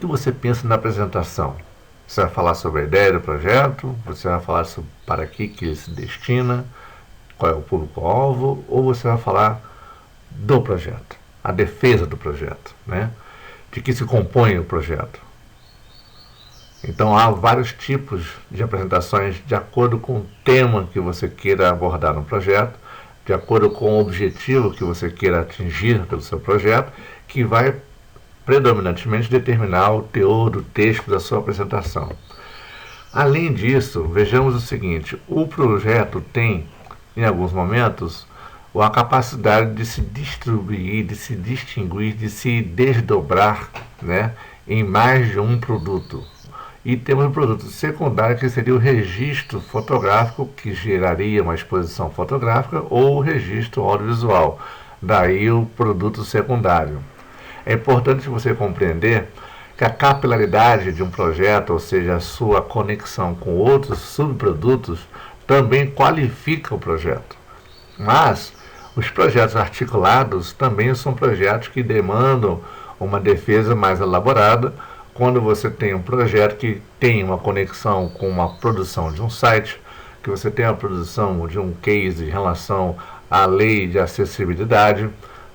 que você pensa na apresentação? Você vai falar sobre a ideia do projeto, você vai falar sobre para que ele se destina, qual é o público-alvo, ou você vai falar do projeto, a defesa do projeto, né? De que se compõe o projeto. Então há vários tipos de apresentações de acordo com o tema que você queira abordar no projeto, de acordo com o objetivo que você queira atingir pelo seu projeto, que vai predominantemente determinar o teor do texto da sua apresentação. Além disso, vejamos o seguinte: o projeto tem, em alguns momentos, a capacidade de se distribuir, de se distinguir, de se desdobrar, né, em mais de um produto. E temos um produto secundário, que seria o registro fotográfico, que geraria uma exposição fotográfica, ou o registro audiovisual, daí o produto secundário. É importante você compreender que a capilaridade de um projeto, ou seja, a sua conexão com outros subprodutos, também qualifica o projeto. Mas os projetos articulados também são projetos que demandam uma defesa mais elaborada. Quando você tem um projeto que tem uma conexão com a produção de um site, que você tem a produção de um case em relação à lei de acessibilidade,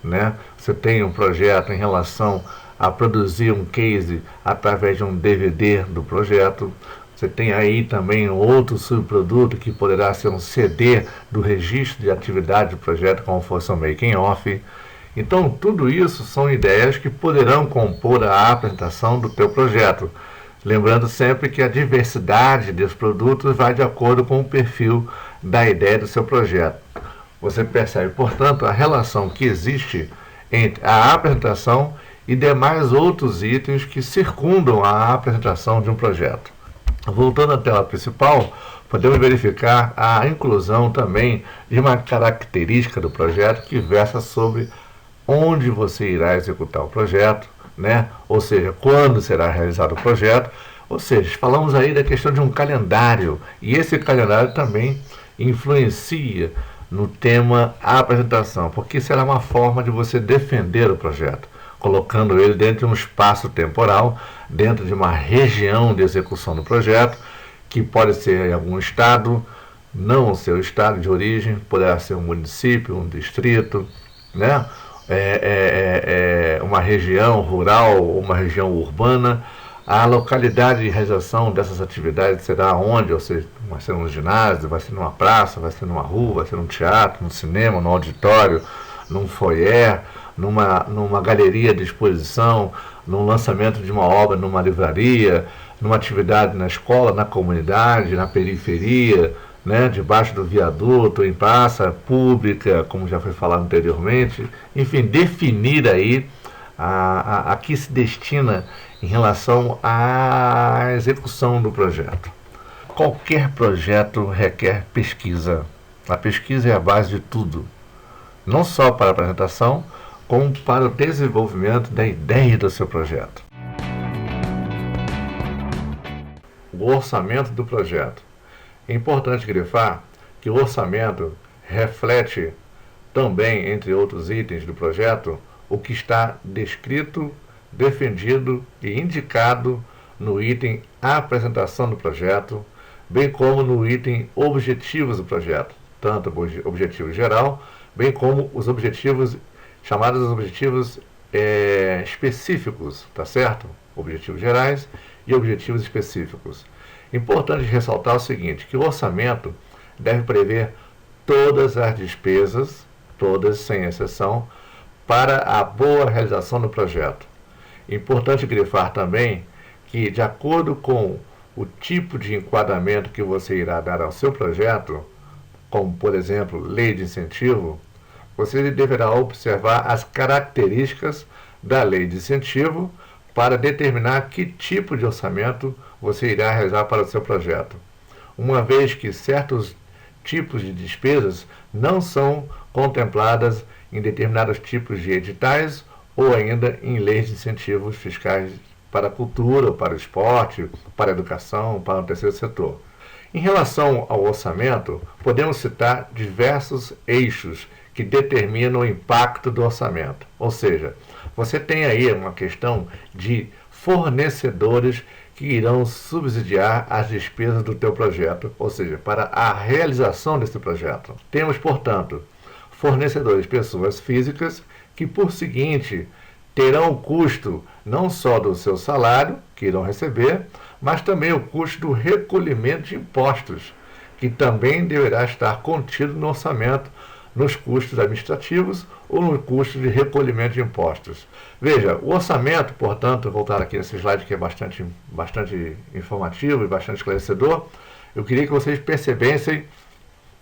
né? Você tem um projeto em relação a produzir um case através de um DVD do projeto. Você tem aí também outro subproduto que poderá ser um CD do registro de atividade do projeto, como fosse um making off. Então, tudo isso são ideias que poderão compor a apresentação do teu projeto. Lembrando sempre que a diversidade dos produtos vai de acordo com o perfil da ideia do seu projeto. Você percebe, portanto, a relação que existe entre a apresentação e demais outros itens que circundam a apresentação de um projeto. Voltando à tela principal, podemos verificar a inclusão também de uma característica do projeto que versa sobre onde você irá executar o projeto, né? Ou seja, quando será realizado o projeto. Ou seja, falamos aí da questão de um calendário, e esse calendário também influencia no tema apresentação, porque será uma forma de você defender o projeto, colocando ele dentro de um espaço temporal, dentro de uma região de execução do projeto, que pode ser em algum estado, não o seu estado de origem, poderá ser um município, um distrito, né? Uma região rural, uma região urbana. A localidade de realização dessas atividades será onde? Ou seja, vai ser num ginásio, vai ser numa praça, vai ser numa rua, vai ser num teatro, num cinema, num auditório, num foyer, numa galeria de exposição, num lançamento de uma obra numa livraria, numa atividade na escola, na comunidade, na periferia, né, debaixo do viaduto, em praça pública, como já foi falado anteriormente. Enfim, definir aí a que se destina em relação à execução do projeto. Qualquer projeto requer pesquisa. A pesquisa é a base de tudo, não só para a apresentação, como para o desenvolvimento da ideia do seu projeto. O orçamento do projeto. É importante grifar que o orçamento reflete também, entre outros itens do projeto, o que está descrito, defendido e indicado no item apresentação do projeto, bem como no item objetivos do projeto, tanto o objetivo geral, bem como os objetivos chamados objetivos específicos, tá certo? Objetivos gerais e objetivos específicos. Importante ressaltar o seguinte, que o orçamento deve prever todas as despesas, todas sem exceção, para a boa realização do projeto. Importante grifar também que, de acordo com o tipo de enquadramento que você irá dar ao seu projeto, como, por exemplo, lei de incentivo, você deverá observar as características da lei de incentivo para determinar que tipo de orçamento você irá realizar para o seu projeto, uma vez que certos tipos de despesas não são contempladas em determinados tipos de editais ou ainda em leis de incentivos fiscais para a cultura, para o esporte, para a educação, para o terceiro setor. Em relação ao orçamento, podemos citar diversos eixos que determinam o impacto do orçamento. Ou seja, você tem aí uma questão de fornecedores que irão subsidiar as despesas do teu projeto, ou seja, para a realização desse projeto. Temos, portanto, fornecedores, pessoas físicas, que por seguinte terão o custo não só do seu salário, que irão receber, mas também o custo do recolhimento de impostos, que também deverá estar contido no orçamento, nos custos administrativos ou no custo de recolhimento de impostos. Veja, o orçamento, portanto, voltar aqui nesse slide que é bastante informativo e bastante esclarecedor, eu queria que vocês percebessem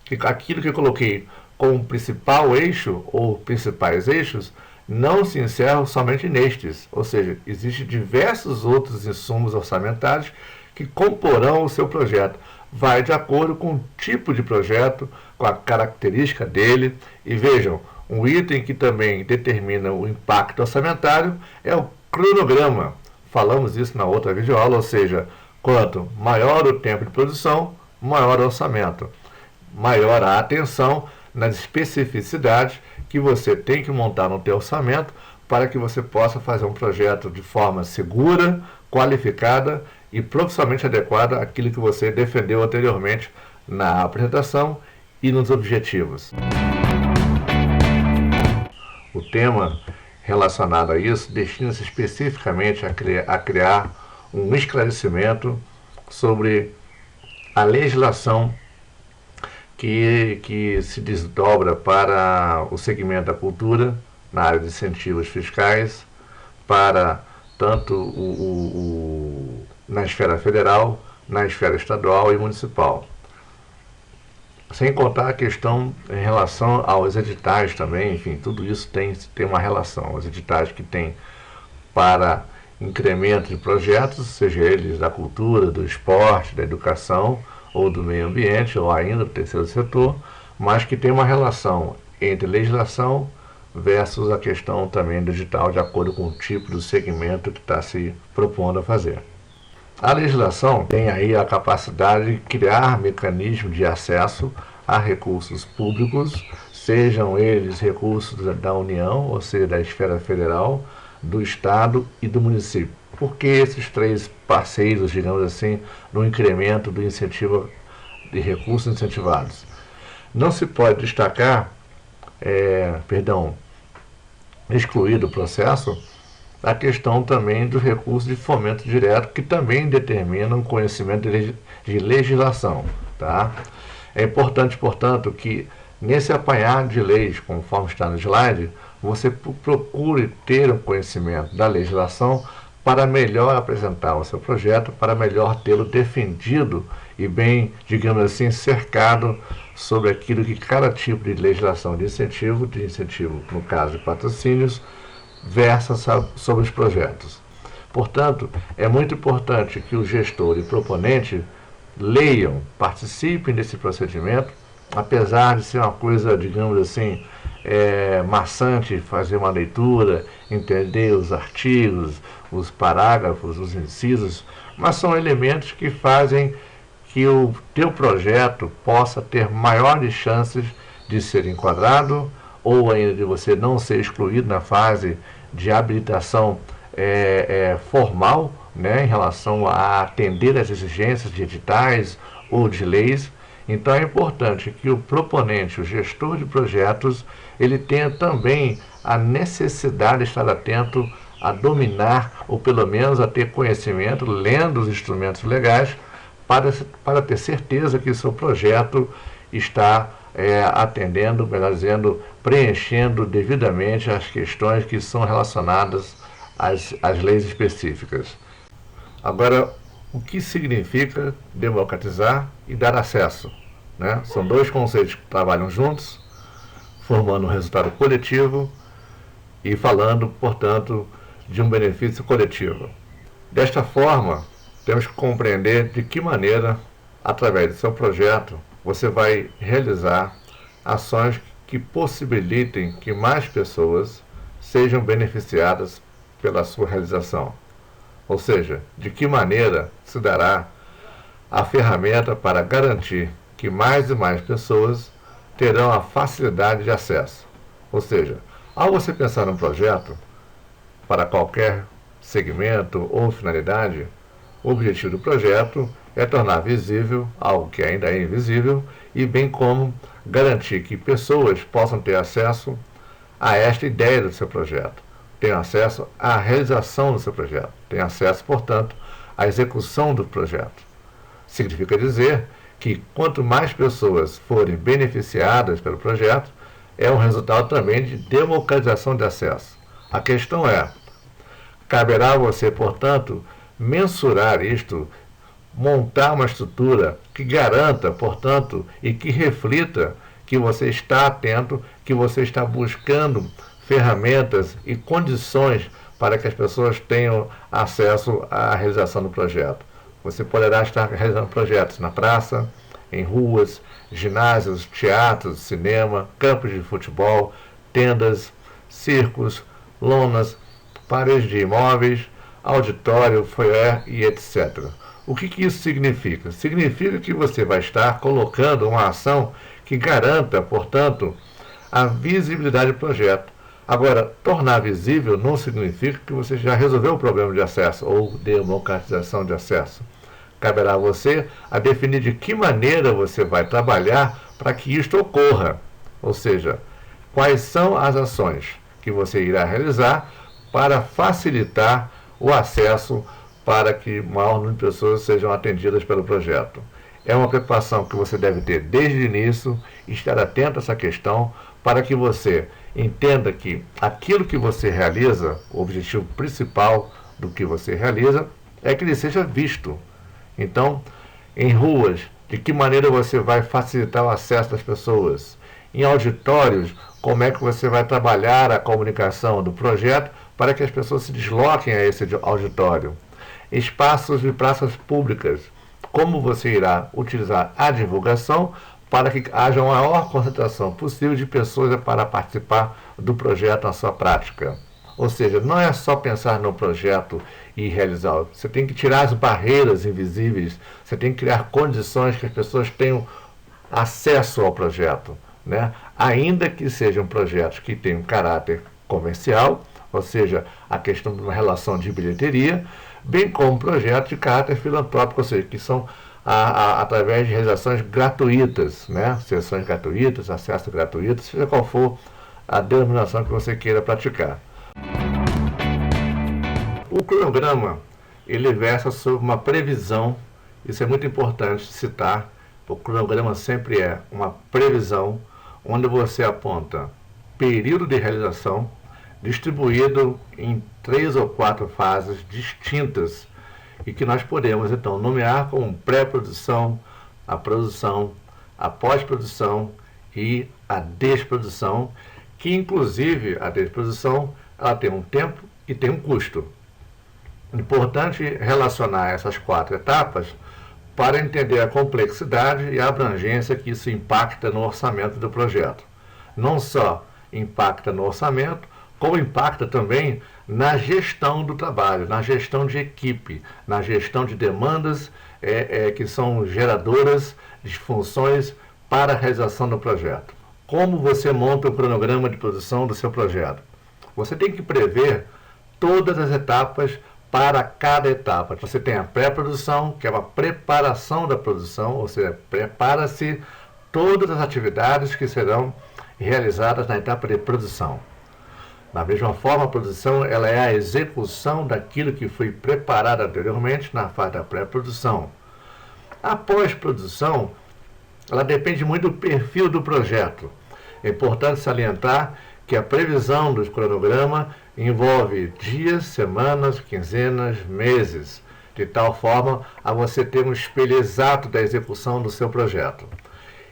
que aquilo que eu coloquei como principal eixo ou principais eixos não se encerram somente nestes, ou seja, existem diversos outros insumos orçamentários que comporão o seu projeto. Vai de acordo com o tipo de projeto, com a característica dele. E vejam, um item que também determina o impacto orçamentário é o cronograma. Falamos isso na outra videoaula, ou seja, quanto maior o tempo de produção, maior o orçamento. Maior a atenção nas especificidades que você tem que montar no teu orçamento para que você possa fazer um projeto de forma segura, qualificada e profissionalmente adequada àquilo que você defendeu anteriormente na apresentação e nos objetivos. O tema relacionado a isso destina-se especificamente a criar um esclarecimento sobre a legislação que se desdobra para o segmento da cultura, na área de incentivos fiscais, para tanto na esfera federal, na esfera estadual e municipal. Sem contar a questão em relação aos editais também, enfim, tudo isso tem uma relação. Os editais que tem para incremento de projetos, seja eles da cultura, do esporte, da educação, ou do meio ambiente, ou ainda do terceiro setor, mas que tem uma relação entre legislação versus a questão também do edital, de acordo com o tipo do segmento que está se propondo a fazer. A legislação tem aí a capacidade de criar mecanismos de acesso a recursos públicos, sejam eles recursos da União, ou seja, da esfera federal, do Estado e do município. Por que esses três parceiros, digamos assim, no incremento do incentivo de recursos incentivados? Não se pode destacar, excluir do processo a questão também dos recursos de fomento direto, que também determinam conhecimento de legislação. Tá? É importante, portanto, que nesse apanhado de leis, conforme está no slide, você procure ter um conhecimento da legislação para melhor apresentar o seu projeto, para melhor tê-lo defendido e bem, digamos assim, cercado sobre aquilo que cada tipo de legislação de incentivo, no caso de patrocínios, versa sobre os projetos. Portanto, é muito importante que o gestor e proponente leiam, participem desse procedimento, apesar de ser uma coisa, digamos assim, maçante fazer uma leitura, entender os artigos, os parágrafos, os incisos, mas são elementos que fazem que o teu projeto possa ter maiores chances de ser enquadrado ou ainda de você não ser excluído na fase de habilitação formal, né, em relação a atender às exigências de editais ou de leis. Então é importante que o proponente, o gestor de projetos, ele tenha também a necessidade de estar atento a dominar, ou pelo menos a ter conhecimento, lendo os instrumentos legais, para ter certeza que o seu projeto está atendendo, melhor dizendo, preenchendo devidamente as questões que são relacionadas às leis específicas. Agora, o que significa democratizar e dar acesso? Né? São dois conceitos que trabalham juntos, formando um resultado coletivo e falando, portanto, de um benefício coletivo. Desta forma, temos que compreender de que maneira, através do seu projeto, você vai realizar ações que possibilitem que mais pessoas sejam beneficiadas pela sua realização. Ou seja, de que maneira se dará a ferramenta para garantir que mais e mais pessoas terão a facilidade de acesso. Ou seja, ao você pensar num projeto para qualquer segmento ou finalidade, o objetivo do projeto é tornar visível algo que ainda é invisível e bem como garantir que pessoas possam ter acesso a esta ideia do seu projeto, tenham acesso à realização do seu projeto, tenham acesso, portanto, à execução do projeto. Significa dizer que quanto mais pessoas forem beneficiadas pelo projeto, é um resultado também de democratização de acesso. A questão é, caberá a você, portanto, mensurar isto, montar uma estrutura que garanta, portanto, e que reflita que você está atento, que você está buscando ferramentas e condições para que as pessoas tenham acesso à realização do projeto. Você poderá estar realizando projetos na praça, em ruas, ginásios, teatros, cinema, campos de futebol, tendas, circos, lonas, paredes de imóveis, auditório, foyer e etc. O que isso significa? Significa que você vai estar colocando uma ação que garanta, portanto, a visibilidade do projeto. Agora, tornar visível não significa que você já resolveu o problema de acesso ou democratização de acesso. Caberá a você a definir de que maneira você vai trabalhar para que isto ocorra. Ou seja, quais são as ações que você irá realizar para facilitar o acesso para que o maior número de pessoas sejam atendidas pelo projeto. É uma preocupação que você deve ter desde o início, estar atento a essa questão, para que você entenda que aquilo que você realiza, o objetivo principal do que você realiza, é que ele seja visto. Então, em ruas, de que maneira você vai facilitar o acesso das pessoas? Em auditórios, como é que você vai trabalhar a comunicação do projeto para que as pessoas se desloquem a esse auditório? Espaços e praças públicas, como você irá utilizar a divulgação para que haja a maior concentração possível de pessoas para participar do projeto na sua prática. Ou seja, não é só pensar no projeto e realizá-lo. Você tem que tirar as barreiras invisíveis, você tem que criar condições que as pessoas tenham acesso ao projeto, né? Ainda que sejam projetos que tenham caráter comercial, ou seja, a questão de uma relação de bilheteria, bem como projetos de caráter filantrópico, ou seja, que são através de realizações gratuitas, né? Sessões gratuitas, acesso gratuito, seja qual for a denominação que você queira praticar. O cronograma, ele versa sobre uma previsão, isso é muito importante citar, o cronograma sempre é uma previsão, onde você aponta período de realização, distribuído em 3 ou 4 fases distintas, e que nós podemos, então, nomear como pré-produção, a produção, a pós-produção e a desprodução, que, inclusive, a desprodução, ela tem um tempo e tem um custo. Importante relacionar essas 4 etapas para entender a complexidade e a abrangência que isso impacta no orçamento do projeto. Não só impacta no orçamento, como impacta também na gestão do trabalho, na gestão de equipe, na gestão de demandas que são geradoras de funções para a realização do projeto. Como você monta o cronograma de produção do seu projeto? Você tem que prever todas as etapas para cada etapa. Você tem a pré-produção, que é uma preparação da produção, ou seja, prepara-se todas as atividades que serão realizadas na etapa de produção. Da mesma forma, a produção ela é a execução daquilo que foi preparado anteriormente na fase da pré-produção. A pós-produção, ela depende muito do perfil do projeto. É importante salientar que a previsão do cronograma envolve dias, semanas, quinzenas, meses, de tal forma a você ter um espelho exato da execução do seu projeto.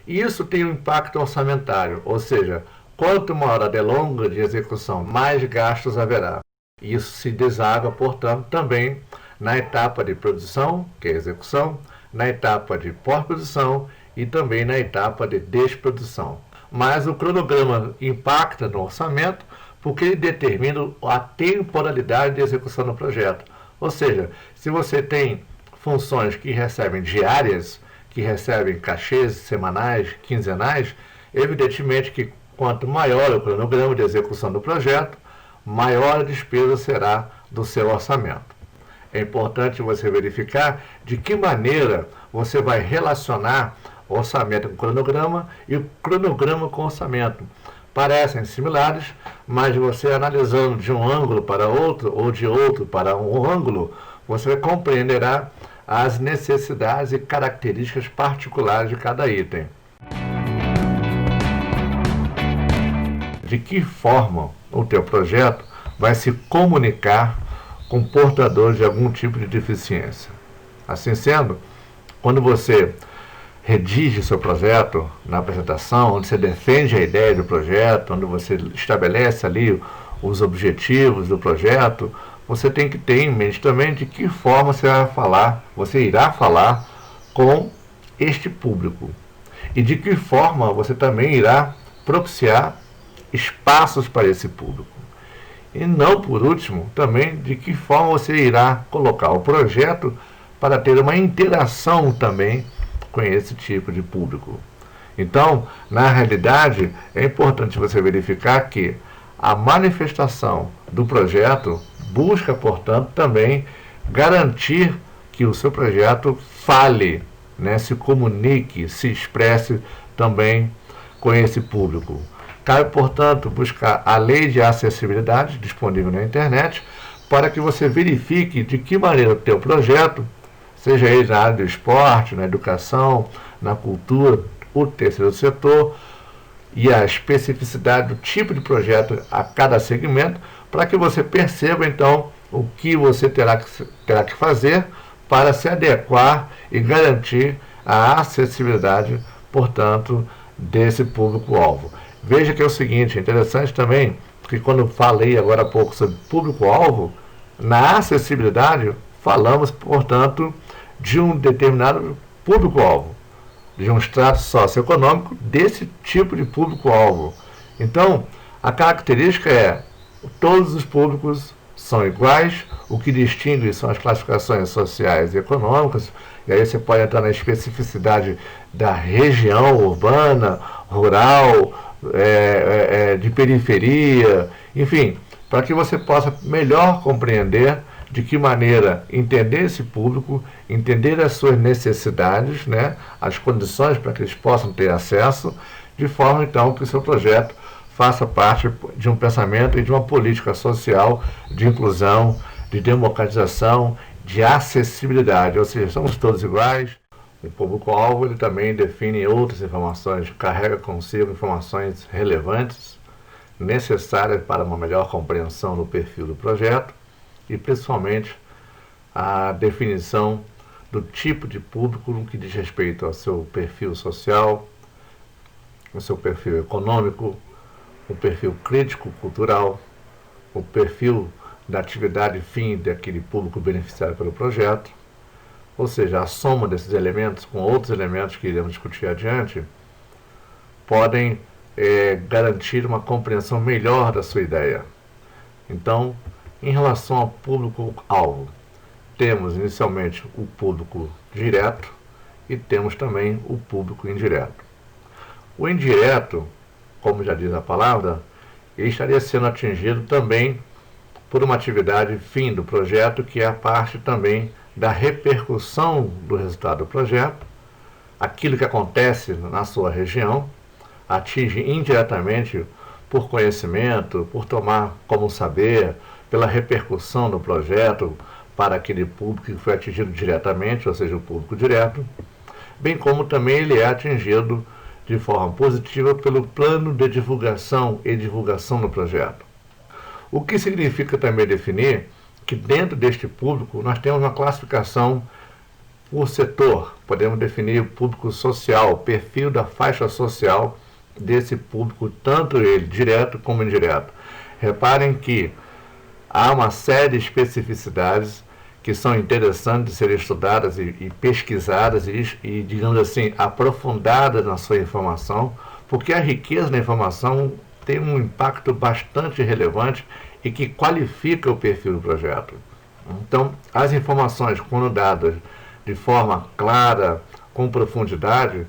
E isso tem um impacto orçamentário, ou seja, quanto maior a delonga de execução, mais gastos haverá. Isso se deságua, portanto, também na etapa de produção, que é a execução, na etapa de pós-produção e também na etapa de desprodução. Mas o cronograma impacta no orçamento porque ele determina a temporalidade de execução do projeto. Ou seja, se você tem funções que recebem diárias, que recebem cachês semanais, quinzenais, evidentemente que quanto maior o cronograma de execução do projeto, maior a despesa será do seu orçamento. É importante você verificar de que maneira você vai relacionar o orçamento com o cronograma e o cronograma com o orçamento. Parecem similares, mas você analisando de um ângulo para outro ou de outro para um ângulo, você compreenderá as necessidades e características particulares de cada item. De que forma o teu projeto vai se comunicar com portadores de algum tipo de deficiência? Assim sendo, quando você redige seu projeto na apresentação, onde você defende a ideia do projeto, onde você estabelece ali os objetivos do projeto, você tem que ter em mente também de que forma você irá falar com este público e de que forma você também irá propiciar espaços para esse público. E não por último, também de que forma você irá colocar o projeto para ter uma interação também com esse tipo de público. Então, na realidade, é importante você verificar que a manifestação do projeto busca, portanto, também garantir que o seu projeto fale, né, se comunique, se expresse também com esse público. Cabe, portanto, buscar a lei de acessibilidade disponível na internet para que você verifique de que maneira o teu projeto, seja ele na área do esporte, na educação, na cultura, o terceiro setor, e a especificidade do tipo de projeto a cada segmento, para que você perceba, então, o que você terá que fazer para se adequar e garantir a acessibilidade, portanto, desse público-alvo. Veja que é o seguinte, é interessante também, que quando eu falei agora há pouco sobre público-alvo, na acessibilidade, falamos, portanto, de um determinado público-alvo, de um extrato socioeconômico desse tipo de público-alvo. Então, a característica é todos os públicos são iguais, o que distingue são as classificações sociais e econômicas, e aí você pode entrar na especificidade da região urbana, rural, de periferia, enfim, para que você possa melhor compreender de que maneira entender esse público, entender as suas necessidades, né, as condições para que eles possam ter acesso, de forma então que o seu projeto faça parte de um pensamento e de uma política social de inclusão, de democratização, de acessibilidade, ou seja, somos todos iguais. O público-alvo ele também define outras informações, carrega consigo informações relevantes, necessárias para uma melhor compreensão do perfil do projeto e principalmente a definição do tipo de público no que diz respeito ao seu perfil social, ao seu perfil econômico, o perfil crítico-cultural, o perfil da atividade fim daquele público beneficiado pelo projeto, ou seja, a soma desses elementos com outros elementos que iremos discutir adiante, podem garantir uma compreensão melhor da sua ideia. Então, em relação ao público-alvo, temos inicialmente o público direto e temos também o público indireto. O indireto, como já diz a palavra, ele estaria sendo atingido também por uma atividade fim do projeto, que é a parte também da repercussão do resultado do projeto, aquilo que acontece na sua região, atinge indiretamente por conhecimento, por tomar como saber, pela repercussão do projeto para aquele público que foi atingido diretamente, ou seja, o público direto, bem como também ele é atingido de forma positiva pelo plano de divulgação e divulgação do projeto. O que significa também definir que dentro deste público nós temos uma classificação por setor. Podemos definir o público social, o perfil da faixa social desse público, tanto ele direto como indireto. Reparem que há uma série de especificidades que são interessantes de serem estudadas e pesquisadas e, digamos assim, aprofundadas na sua informação, porque a riqueza da informação tem um impacto bastante relevante e que qualifica o perfil do projeto. Então, as informações, quando dadas de forma clara, com profundidade,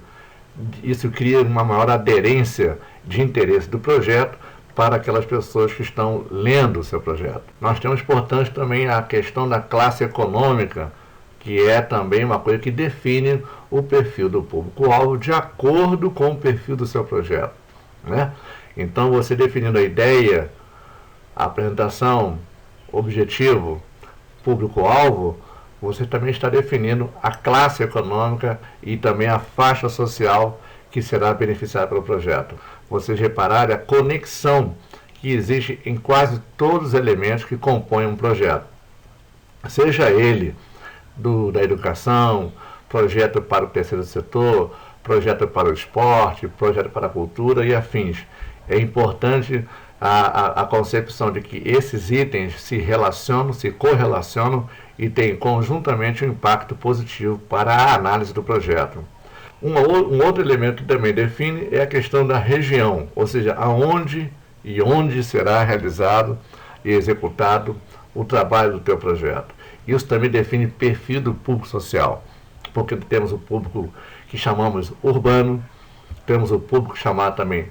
isso cria uma maior aderência de interesse do projeto para aquelas pessoas que estão lendo o seu projeto. Nós temos, portanto, também a questão da classe econômica, que é também uma coisa que define o perfil do público-alvo de acordo com o perfil do seu projeto, né? Então, você definindo a ideia, a apresentação, objetivo, público-alvo, você também está definindo a classe econômica e também a faixa social que será beneficiada pelo projeto. Vocês repararem a conexão que existe em quase todos os elementos que compõem um projeto. Seja ele da educação, projeto para o terceiro setor, projeto para o esporte, projeto para a cultura e afins. É importante a concepção de que esses itens se relacionam, se correlacionam e têm conjuntamente um impacto positivo para a análise do projeto. Um outro elemento que também define é a questão da região, ou seja, aonde e onde será realizado e executado o trabalho do teu projeto. Isso também define perfil do público social, porque temos o público que chamamos urbano, temos o público chamado também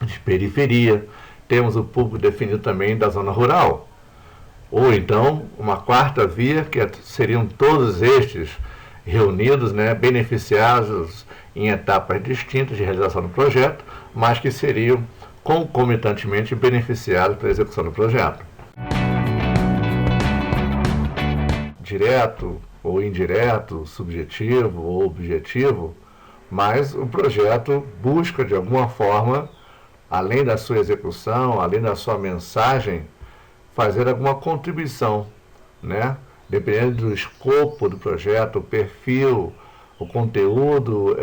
de periferia, temos o público definido também da zona rural. Ou então, uma quarta via, que seriam todos estes reunidos, né, beneficiados em etapas distintas de realização do projeto, mas que seriam concomitantemente beneficiados pela execução do projeto. Direto ou indireto, subjetivo ou objetivo, mas o projeto busca de alguma forma, além da sua execução, além da sua mensagem, fazer alguma contribuição, né? Dependendo do escopo do projeto, o perfil, o conteúdo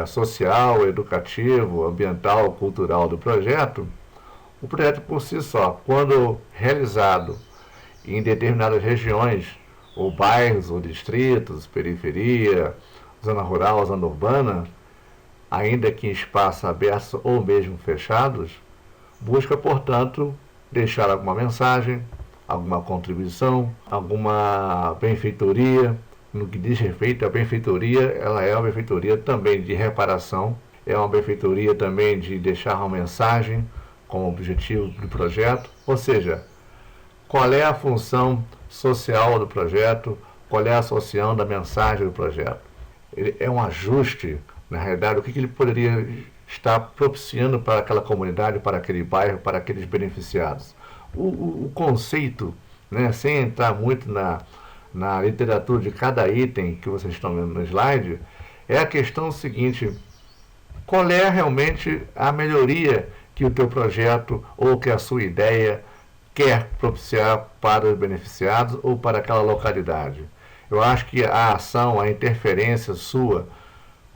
social, educativo, ambiental, cultural do projeto, o projeto por si só, quando realizado em determinadas regiões, ou bairros, ou distritos, periferia, zona rural, zona urbana, ainda que em espaços abertos ou mesmo fechados, busca, portanto, deixar alguma mensagem, alguma contribuição, alguma benfeitoria. No que diz respeito à benfeitoria, ela é uma benfeitoria também de reparação, é uma benfeitoria também de deixar uma mensagem como objetivo do projeto. Ou seja, qual é a função social do projeto, qual é a associação da mensagem do projeto. Ele é um ajuste, na realidade, o que ele poderia estar propiciando para aquela comunidade, para aquele bairro, para aqueles beneficiados. O conceito, né, sem entrar muito na literatura de cada item que vocês estão vendo no slide, é a questão seguinte: qual é realmente a melhoria que o teu projeto ou que a sua ideia quer propiciar para os beneficiados ou para aquela localidade? Eu acho que a ação, a interferência sua,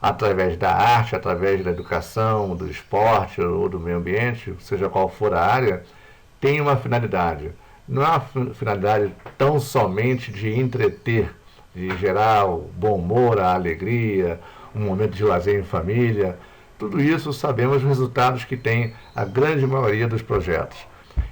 através da arte, através da educação, do esporte ou do meio ambiente, seja qual for a área, tem uma finalidade. Não é uma finalidade tão somente de entreter, de gerar o bom humor, a alegria, um momento de lazer em família. Tudo isso sabemos os resultados que tem a grande maioria dos projetos.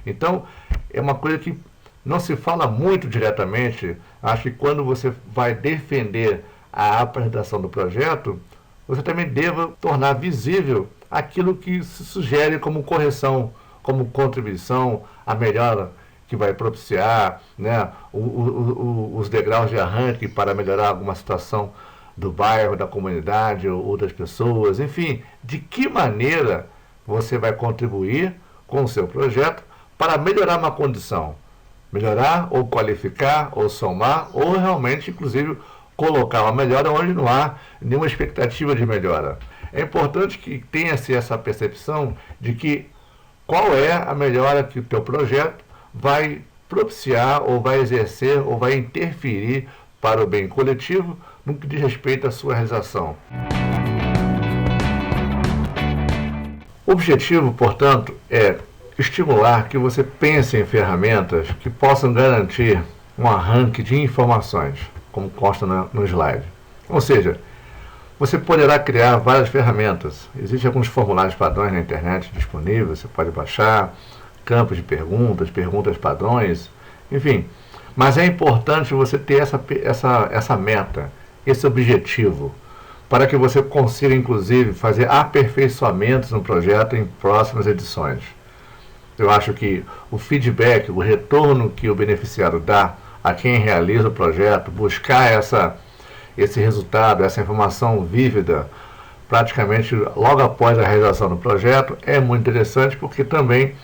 Então, é uma coisa que não se fala muito diretamente. Acho que quando você vai defender a apresentação do projeto, você também deva tornar visível aquilo que se sugere como correção, como contribuição, a melhora que vai propiciar, né, os degraus de arranque para melhorar alguma situação do bairro, da comunidade ou das pessoas. Enfim, de que maneira você vai contribuir com o seu projeto para melhorar uma condição. Melhorar, ou qualificar, ou somar, ou realmente, inclusive, colocar uma melhora onde não há nenhuma expectativa de melhora. É importante que tenha-se essa percepção de que qual é a melhora que o teu projeto vai propiciar, ou vai exercer, ou vai interferir para o bem coletivo no que diz respeito à sua realização. O objetivo, portanto, é estimular que você pense em ferramentas que possam garantir um arranque de informações, como consta no slide. Ou seja, você poderá criar várias ferramentas. Existem alguns formulários padrões na internet disponíveis, você pode baixar, campos de perguntas, perguntas padrões, enfim. Mas é importante você ter essa meta, esse objetivo, para que você consiga, inclusive, fazer aperfeiçoamentos no projeto em próximas edições. Eu acho que o feedback, o retorno que o beneficiário dá a quem realiza o projeto, buscar esse resultado, essa informação vívida, praticamente logo após a realização do projeto, é muito interessante porque também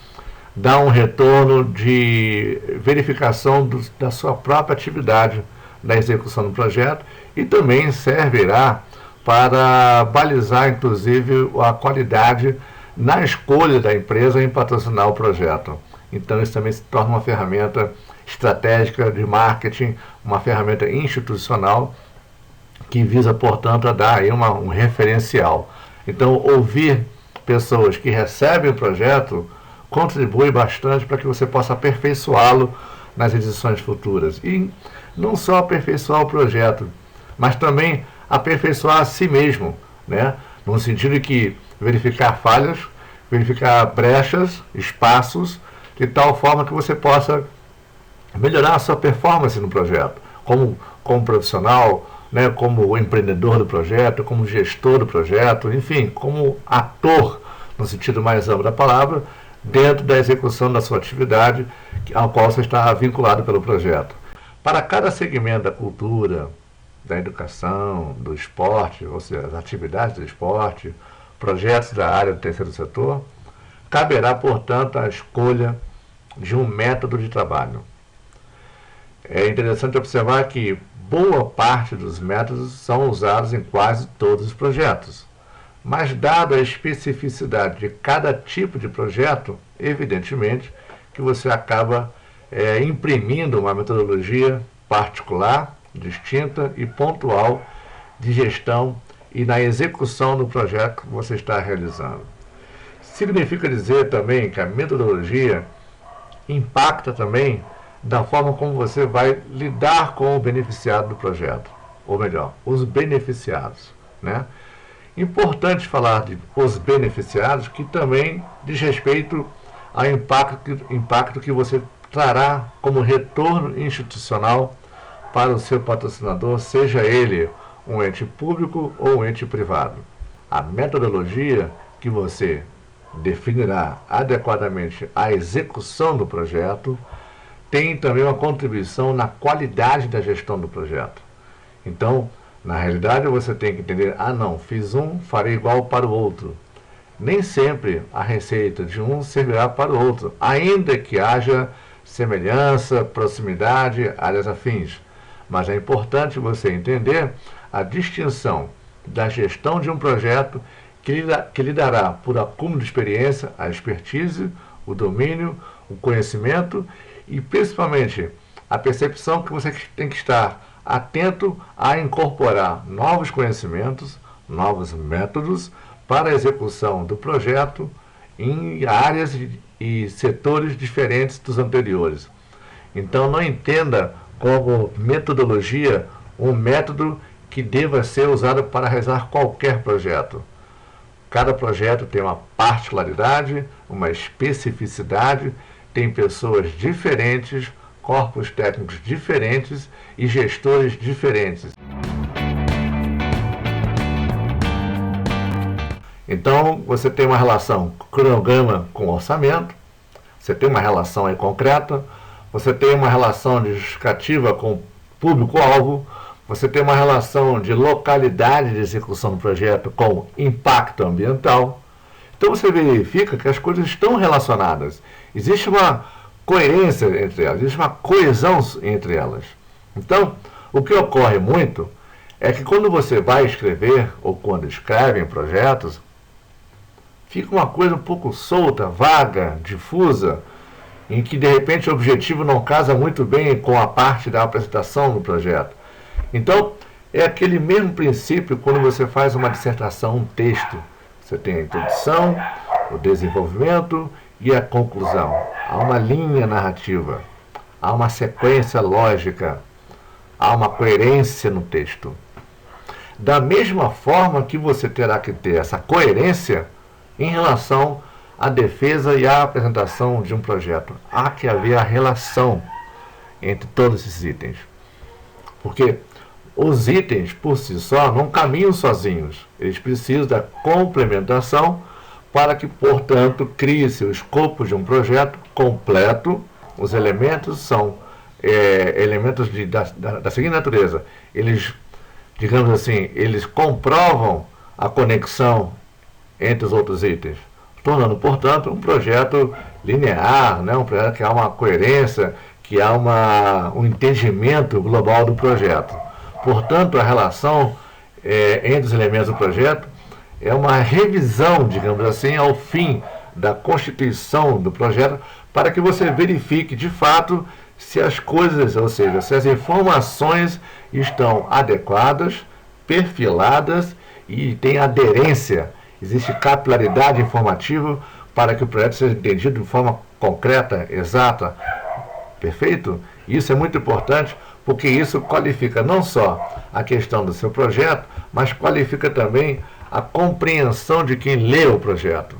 dá um retorno de verificação da sua própria atividade na execução do projeto e também servirá para balizar, inclusive, a qualidade na escolha da empresa em patrocinar o projeto. Então, isso também se torna uma ferramenta estratégica de marketing, uma ferramenta institucional que visa, portanto, a dar aí um referencial. Então, ouvir pessoas que recebem o projeto contribui bastante para que você possa aperfeiçoá-lo nas edições futuras. E não só aperfeiçoar o projeto, mas também aperfeiçoar a si mesmo, né? No sentido de que verificar falhas, verificar brechas, espaços, de tal forma que você possa melhorar a sua performance no projeto, como profissional, né, como empreendedor do projeto, como gestor do projeto, enfim, como ator, no sentido mais amplo da palavra, dentro da execução da sua atividade ao qual você está vinculado pelo projeto. Para cada segmento da cultura, da educação, do esporte, ou seja, as atividades do esporte, projetos da área do terceiro setor, caberá, portanto, a escolha de um método de trabalho. É interessante observar que boa parte dos métodos são usados em quase todos os projetos. Mas, dada a especificidade de cada tipo de projeto, evidentemente que você acaba imprimindo uma metodologia particular, distinta e pontual de gestão e na execução do projeto que você está realizando. Significa dizer também que a metodologia impacta também da forma como você vai lidar com o beneficiado do projeto, ou melhor, os beneficiados, né? Importante falar de os beneficiados, que também diz respeito ao impacto que você trará como retorno institucional para o seu patrocinador, seja ele um ente público ou um ente privado. A metodologia que você definirá adequadamente a execução do projeto tem também uma contribuição na qualidade da gestão do projeto. Então, na realidade, você tem que entender, não, fiz um, farei igual para o outro. Nem sempre a receita de um servirá para o outro, ainda que haja semelhança, proximidade, áreas afins. Mas é importante você entender a distinção da gestão de um projeto que lhe dará, por acúmulo de experiência, a expertise, o domínio, o conhecimento e, principalmente, a percepção que você tem que estar atento a incorporar novos conhecimentos, novos métodos para a execução do projeto em áreas e setores diferentes dos anteriores. Então, não entenda como metodologia um método que deva ser usado para realizar qualquer projeto. Cada projeto tem uma particularidade, uma especificidade, tem pessoas diferentes, corpos técnicos diferentes e gestores diferentes. Então, você tem uma relação cronograma com orçamento, você tem uma relação aí concreta, você tem uma relação de justificativa com público-alvo, você tem uma relação de localidade de execução do projeto com impacto ambiental. Então, você verifica que as coisas estão relacionadas. Existe uma coerência entre elas, existe uma coesão entre elas. Então, o que ocorre muito é que quando você vai escrever, ou quando escrevem projetos, fica uma coisa um pouco solta, vaga, difusa, em que de repente o objetivo não casa muito bem com a parte da apresentação do projeto. Então, é aquele mesmo princípio quando você faz uma dissertação, um texto. Você tem a introdução, o desenvolvimento e a conclusão. Há uma linha narrativa, há uma sequência lógica, há uma coerência no texto. Da mesma forma que você terá que ter essa coerência em relação à defesa e à apresentação de um projeto. Há que haver a relação entre todos esses itens. Porque os itens, por si só, não caminham sozinhos. Eles precisam da complementação para que, portanto, crie-se o escopo de um projeto completo. Os elementos são elementos da seguinte natureza. Eles, digamos assim, eles comprovam a conexão entre os outros itens, tornando, portanto, um projeto linear, né? Um projeto que há uma coerência, que há um entendimento global do projeto. Portanto, a relação entre os elementos do projeto é uma revisão, digamos assim, ao fim da constituição do projeto, para que você verifique de fato se as coisas, ou seja, se as informações estão adequadas, perfiladas e têm aderência, existe capilaridade informativa para que o projeto seja entendido de forma concreta, exata. Perfeito? Isso é muito importante, porque isso qualifica não só a questão do seu projeto, mas qualifica também a compreensão de quem lê o projeto.